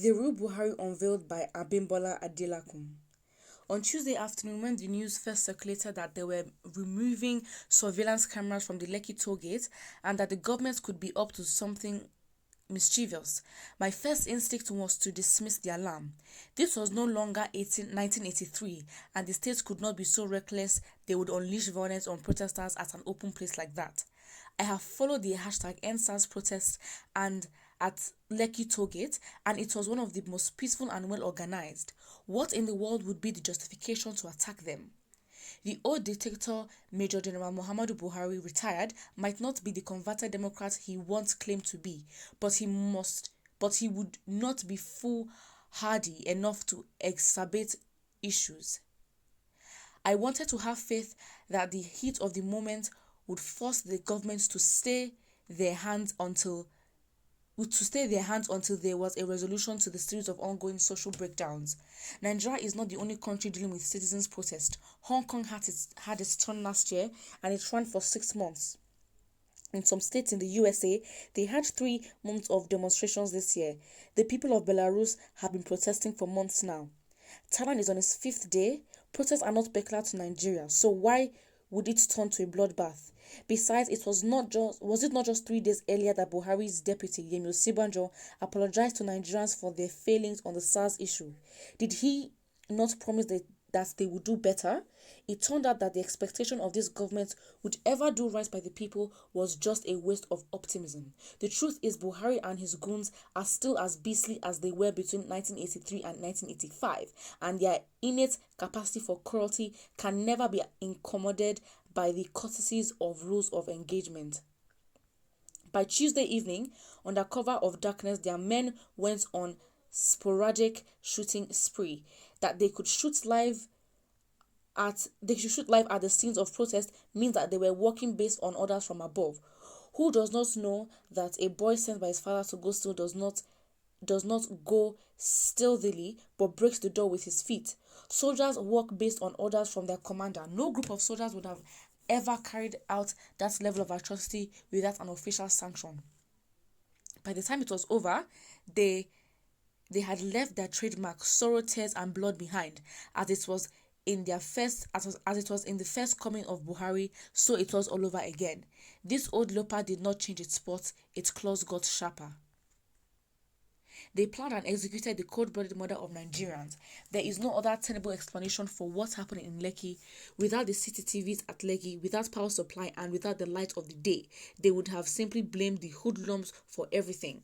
The Real Buhari Unveiled by Abimbola Adelakun. On Tuesday afternoon, when the news first circulated that they were removing surveillance cameras from the Lekki toll gate and that the government could be up to something mischievous, my first instinct was to dismiss the alarm. This was no longer 1983, and the state could not be so reckless they would unleash violence on protesters at an open place like that. I have followed the hashtag EndSARS protest and at Lekki Tollgate, and it was one of the most peaceful and well organized. What in the world would be the justification to attack them? The old dictator, Major General Muhammadu Buhari, retired, might not be the converted Democrat he once claimed to be, but he would not be foolhardy enough to exacerbate issues. I wanted to have faith that the heat of the moment would force the government to stay their hands until there was a resolution to the series of ongoing social breakdowns. Nigeria is not the only country dealing with citizens' protest. Hong Kong had its turn last year, and it ran for 6 months. In some states in the USA, they had 3 months of demonstrations this year. The people of Belarus have been protesting for months now. Thailand is on its 5th day. Protests are not peculiar to Nigeria, so why would it turn to a bloodbath? Besides, was it not just 3 days earlier that Buhari's deputy, Yemi Osibanjo, apologized to Nigerians for their failings on the SARS issue? Did he not promise that they would do better? It turned out that the expectation of this government would ever do right by the people was just a waste of optimism. The truth is Buhari and his goons are still as beastly as they were between 1983 and 1985, and their innate capacity for cruelty can never be incommoded by the courtesies of rules of engagement. By Tuesday evening, under cover of darkness, their men went on sporadic shooting spree. That they could shoot live at the scenes of protest means that they were working based on orders from above. Who does not know that a boy sent by his father to go steal does not go stealthily but breaks the door with his feet? Soldiers work based on orders from their commander. No group of soldiers would have ever carried out that level of atrocity without an official sanction. By the time it was over, they had left their trademark sorrow, tears, and blood behind, as it was in the first coming of Buhari, so it was all over again. This old leopard did not change its spots; its claws got sharper. They planned and executed the cold-blooded murder of Nigerians. There is no other tenable explanation for what's happening in Lekki. Without the CCTVs at Lekki, without power supply, and without the light of the day, they would have simply blamed the hoodlums for everything.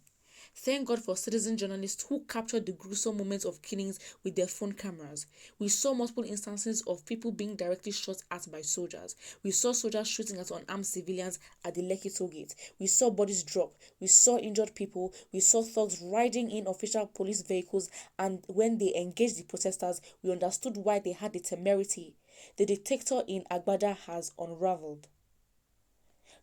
Thank God for citizen journalists who captured the gruesome moments of killings with their phone cameras. We saw multiple instances of people being directly shot at by soldiers. We saw soldiers shooting at unarmed civilians at the Lekki toll gate. We saw bodies drop. We saw injured people. We saw thugs riding in official police vehicles, and when they engaged the protesters, we understood why they had the temerity. The dictator in Agbada has unraveled.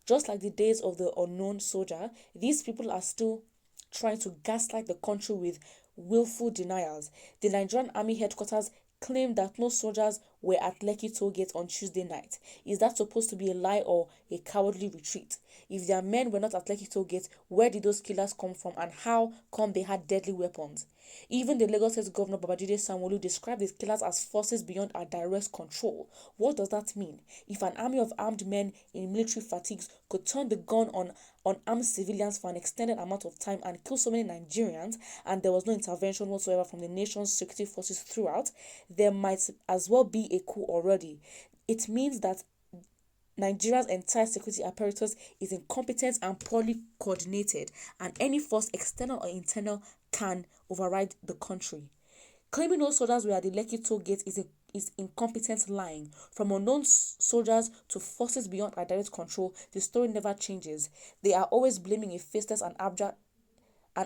Just like the days of the unknown soldier, these people are still trying to gaslight the country with willful denials. The Nigerian Army headquarters claimed that no soldiers were at Lekki toll gate on Tuesday night. Is that supposed to be a lie or a cowardly retreat? If their men were not at Lekki toll gate, where did those killers come from, and how come they had deadly weapons? Even the Lagos State Governor Babajide Sanwo-Olu described the killers as forces beyond our direct control. What does that mean? If an army of armed men in military fatigues could turn the gun on unarmed civilians for an extended amount of time and kill so many Nigerians, and there was no intervention whatsoever from the nation's security forces throughout, there might as well be a coup already. It means that Nigeria's entire security apparatus is incompetent and poorly coordinated, and any force, external or internal, can override the country. Claiming no soldiers were at the Lekki toll gate is incompetent lying. From unknown soldiers to forces beyond our direct control, the story never changes. They are always blaming a faceless and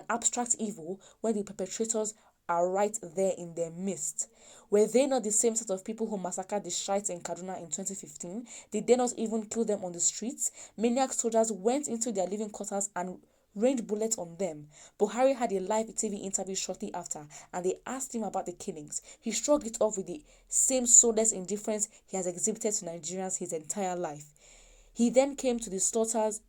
abstract evil when the perpetrators are right there in their midst. Were they not the same set of people who massacred the Shiites in Kaduna in 2015? Did they not even kill them on the streets? Maniac soldiers went into their living quarters and rained bullets on them. Buhari had a live TV interview shortly after, and they asked him about the killings. He shrugged it off with the same soulless indifference he has exhibited to Nigerians his entire life. Then came the slaughters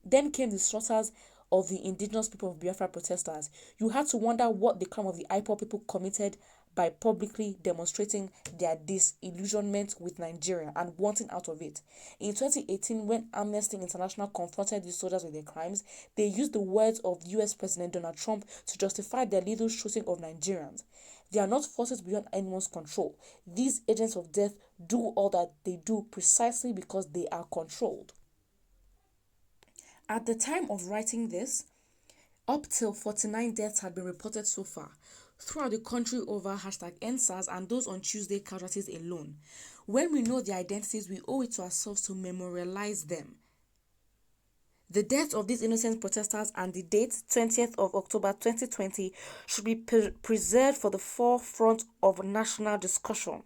of the indigenous people of Biafra protesters, you had to wonder what the crime of the IPOB people committed by publicly demonstrating their disillusionment with Nigeria and wanting out of it. In 2018, when Amnesty International confronted these soldiers with their crimes, they used the words of US President Donald Trump to justify their lethal shooting of Nigerians. They are not forces beyond anyone's control. These agents of death do all that they do precisely because they are controlled. At the time of writing this, up till 49 deaths had been reported so far throughout the country over #EndSARS and those on Tuesday casualties alone. When we know their identities, we owe it to ourselves to memorialize them. The deaths of these innocent protesters and the date 20th of October 2020 should be preserved for the forefront of national discussion.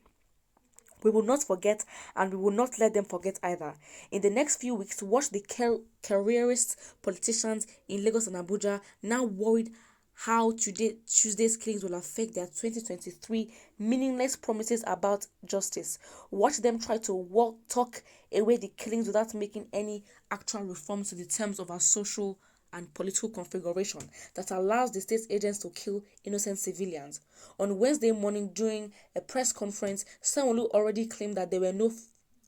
We will not forget, and we will not let them forget either. In the next few weeks, watch the careerist politicians in Lagos and Abuja, now worried how Tuesday's killings will affect their 2023 meaningless promises about justice. Watch them try to talk away the killings without making any actual reforms to the terms of our social and political configuration that allows the state agents to kill innocent civilians. On Wednesday morning, during a press conference, Sanwo-Olu already claimed that there were no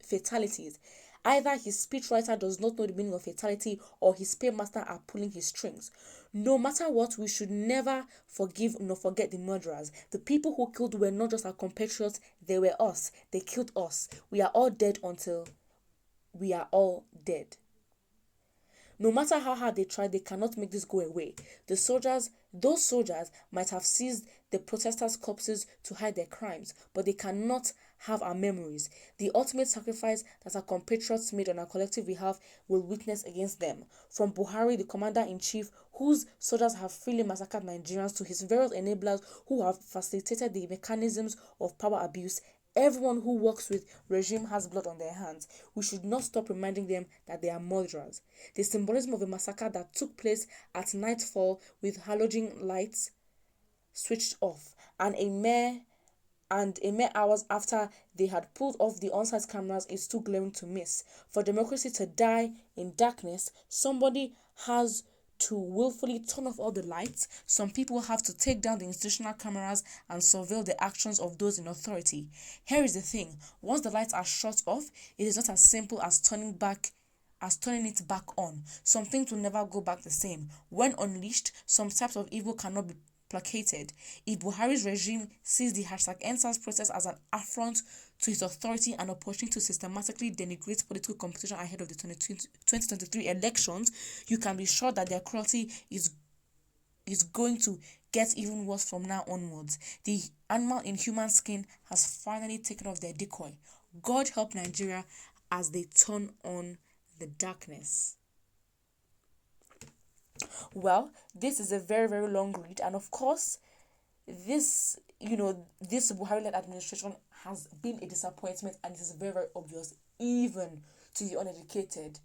fatalities. Either his speechwriter does not know the meaning of fatality or his paymaster are pulling his strings. No matter what, we should never forgive nor forget the murderers. The people who killed were not just our compatriots, they were us. They killed us. We are all dead until we are all dead. No matter how hard they try, they cannot make this go away. Those soldiers might have seized the protesters' corpses to hide their crimes, but they cannot have our memories. The ultimate sacrifice that our compatriots made on our collective behalf will witness against them. From Buhari, the commander-in-chief, whose soldiers have freely massacred Nigerians, to his various enablers who have facilitated the mechanisms of power abuse, everyone who works with regime has blood on their hands. We should not stop reminding them that they are murderers. The symbolism of a massacre that took place at nightfall with halogen lights switched off and a mere hours after they had pulled off the on-site cameras is too glaring to miss. For democracy to die in darkness, somebody has to willfully turn off all the lights. Some people have to take down the institutional cameras and surveil the actions of those in authority. Here is the thing: once the lights are shut off, it is not as simple as turning it back on. Some things will never go back the same. When unleashed, some types of evil cannot be placated. If Buhari's regime sees the #EndSARS process as an affront to his authority and opportunity to systematically denigrate political competition ahead of the 2023 elections, you can be sure that their cruelty is going to get even worse from now onwards. The animal in human skin has finally taken off their decoy. God help Nigeria as they turn on the darkness. Well, this is a very, very long read, and of course, this Buhari-led administration has been a disappointment, and it is very, very obvious, even to the uneducated.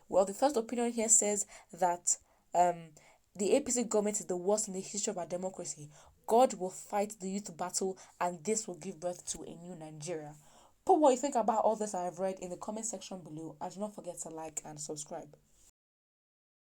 Well, the first opinion here says that the APC government is the worst in the history of our democracy. God will fight the youth battle, and this will give birth to a new Nigeria. Put what you think about all this I have read in the comment section below, and do not forget to like and subscribe.